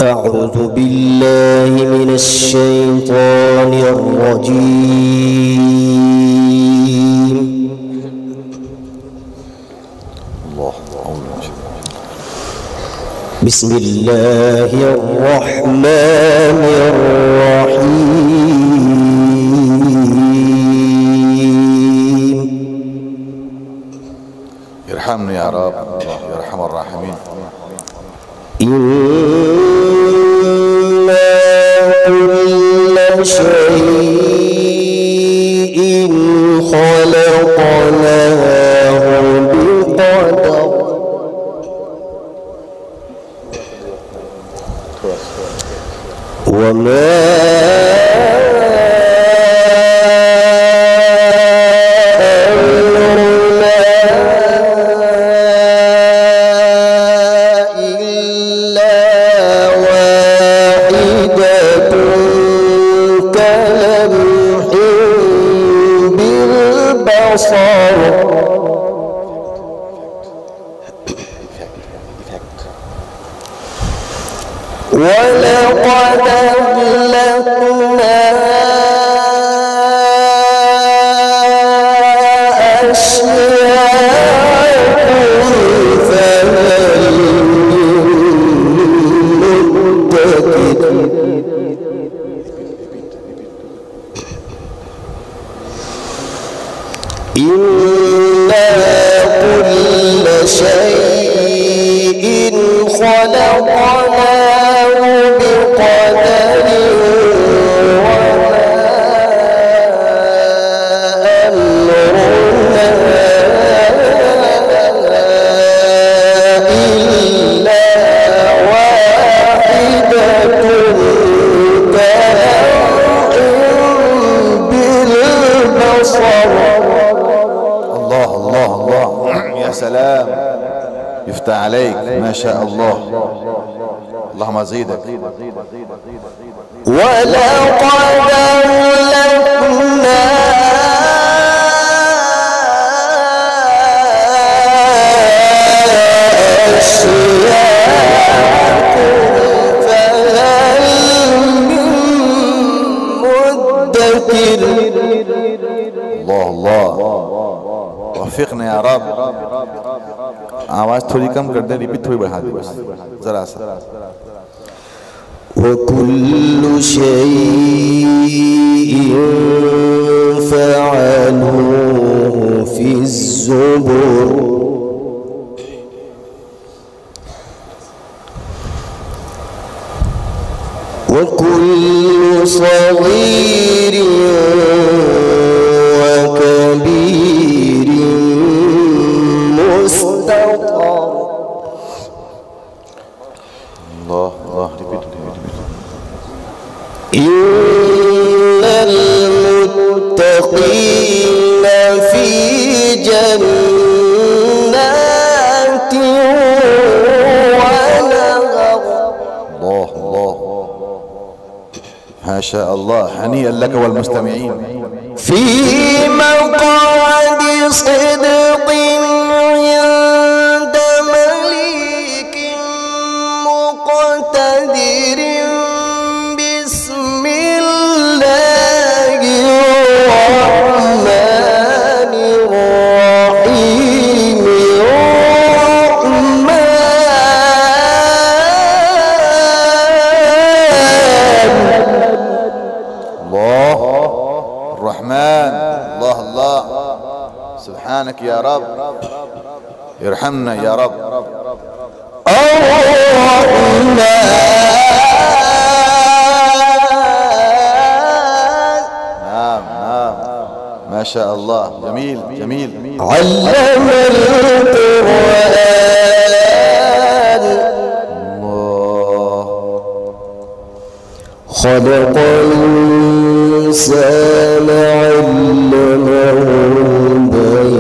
أعوذ بالله من الشيطان الرجيم. بسم الله الرحمن الرحيم. يرحمني يا رب يا أرحم الراحمين. إنا كل شيء خلقناه بقدر وما ولقد أهلكنا أشياءكم فهل من مدكر. إنا كل شيء خلقناه بقدر وما أمرنا إلا واحدة كلمح بالبصر. الله الله الله يا سلام، يفتح عليك ما شاء الله. اللهم زيدك. ولقد أهلكنا أشياءكم فهل من مدكر. الله الله वफ़िक़ना या रब। आवाज़ थोड़ी कम कर दे, रिपीट थोड़ी बढ़ा दे बस जरा सा। وكل شيء فعلوه في الزبر وكل صغير وكبير مستطر. الله الله ريبيت. إن المتقين في جنات ونهر. الله الله ما شاء الله. هنيئا لك والمستمعين. في مقعد صدق عند مليك مقتدر. بسم الله الرحمن الرحيم. الله الرحمن. الله الله سبحانك يا رب. يرحمنا يا رب. الرحمن. نعم نعم ما شاء الله. جميل جميل. علم القرآن. الله خلق الإنسان علمه البيان.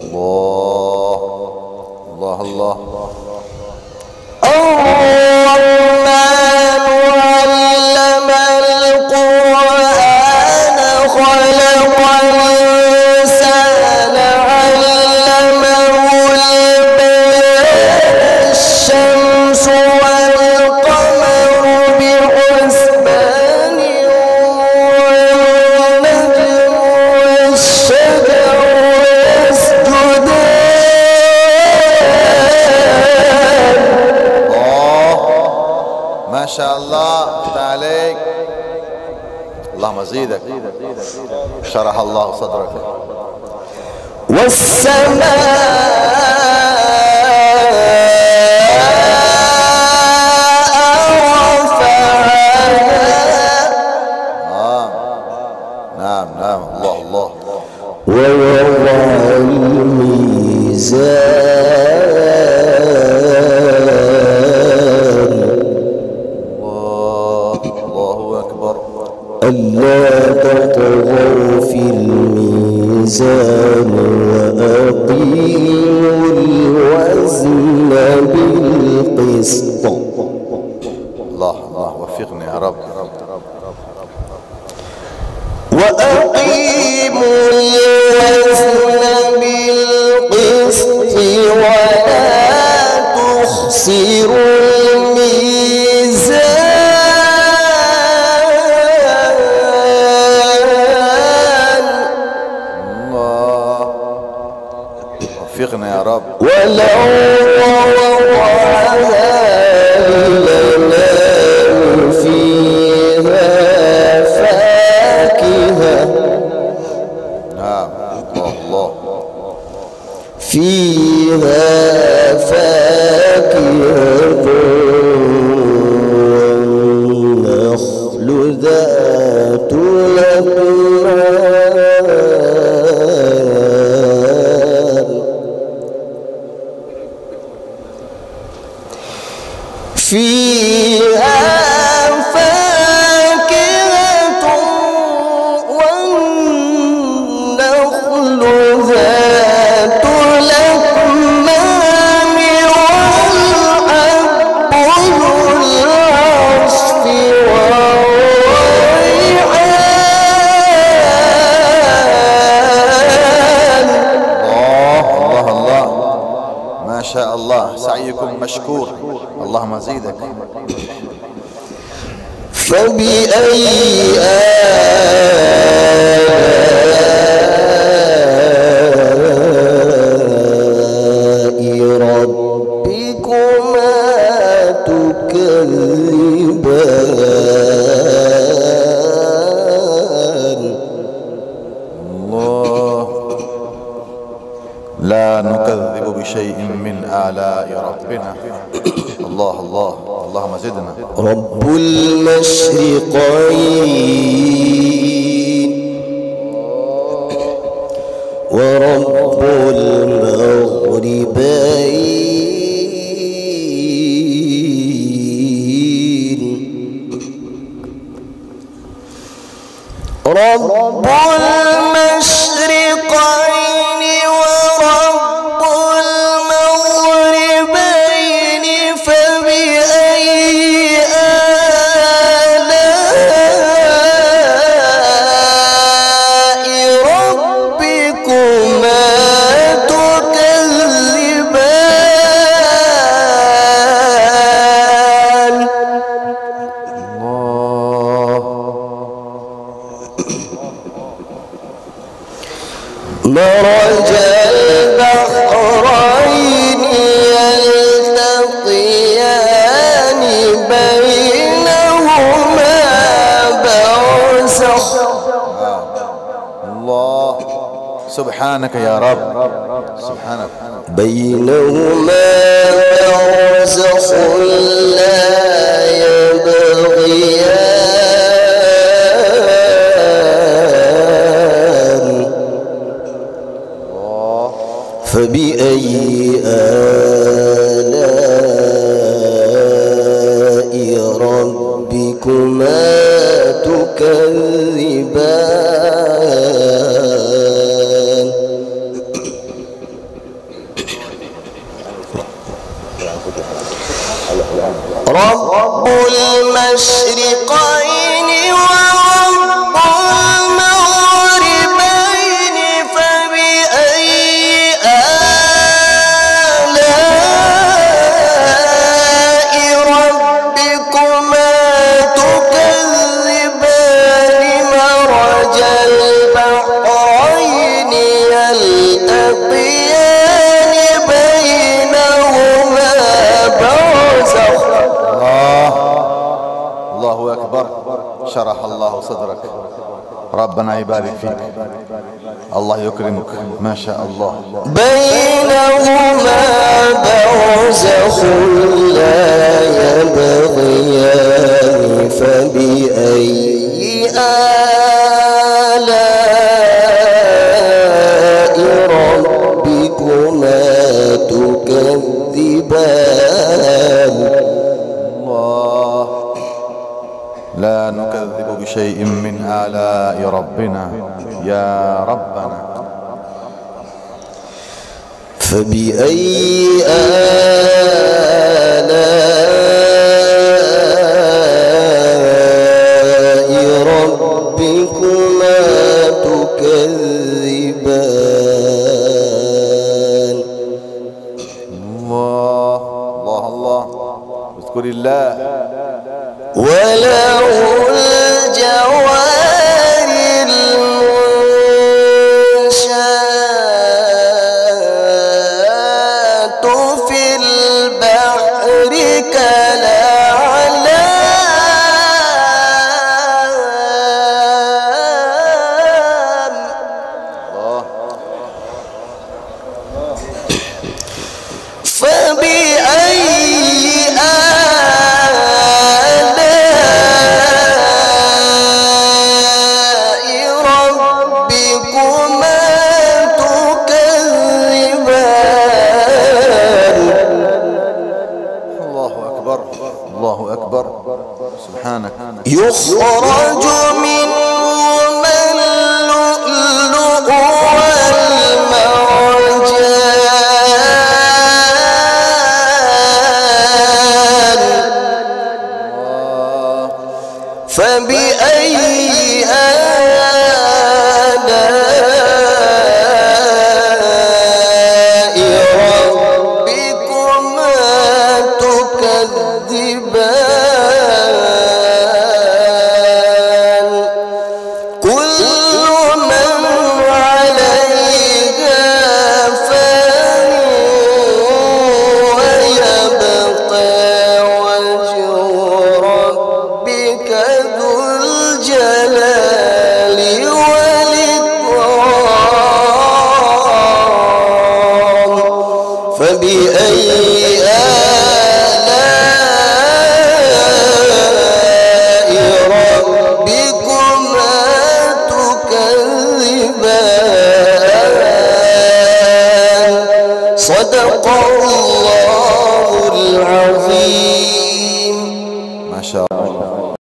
الله الله الله. الرحمن علم القرآن خلق الإنسان علمه البيان. شاء الله افتح عليك. اللهم زيدك. شرح الله صدرك. والسماء نعم نعم. الله الله. ووضع الميزان الله أكبر. ألا تطغوا في الميزان وأقيموا الوزن بالقسط. الله الله وفقني يا رب. وأقيموا الوزن بالقسط ولا تخسروا الميزان. الله وفقنا يا رب. ولو وضعها لنام فيها فاكهة. نعم. الله الله. فيها فاكهة والنخل ذات الأكمام. فيها فاكهة والنخل ذات الأكمام والحب ذو العصف والريحان. الله الله الله. ما شاء الله. سعيكم مشكور. اللهم زيدك. فبأي آلاء ربكما تكذبان. الله. لا نكذب بشيء من آلاء ربنا. الله الله. اللهم زدنا. رب المشرقين ورب المغربين. رب المشرقين ورب المغربين فبأي آلاء ربكما تكذبان. مرج البحرين يلتقيان بينهما برزخ. الله. سبحانك يا رب. سبحانك. بينهما برزخ لا يبغيان. فبأي آلاء ربكما تكذبان. رب المشرقين ورب المغربين فبأي آلاء ربكما تكذبان. مرج البحرين يلتقيان بينهما برزخ ربنا يبارك فيك، الله يكرمك، ما شاء الله. بينهما برزخ لا يبغيان فبأي آلاء ربكما تكذبان. الله، لا نكذب بشيء من آلاء ربنا يا ربنا. فبأي آلاء ربكما تكذبان. الله الله الله، اذكر الله. وله الجوار المنشآت في البحر كالأعلام. فبأي الله أكبر، سبحانك. يخرج منهما اللؤلؤ والمرجان. فبأي آلاء ربكما تكذبان. كل من عليها فان ويبقى وجه ربك ذو الجلال والإكرام. فبأي آلاء ربكما تكذبان. صدق الله العظيم. ما شاء الله.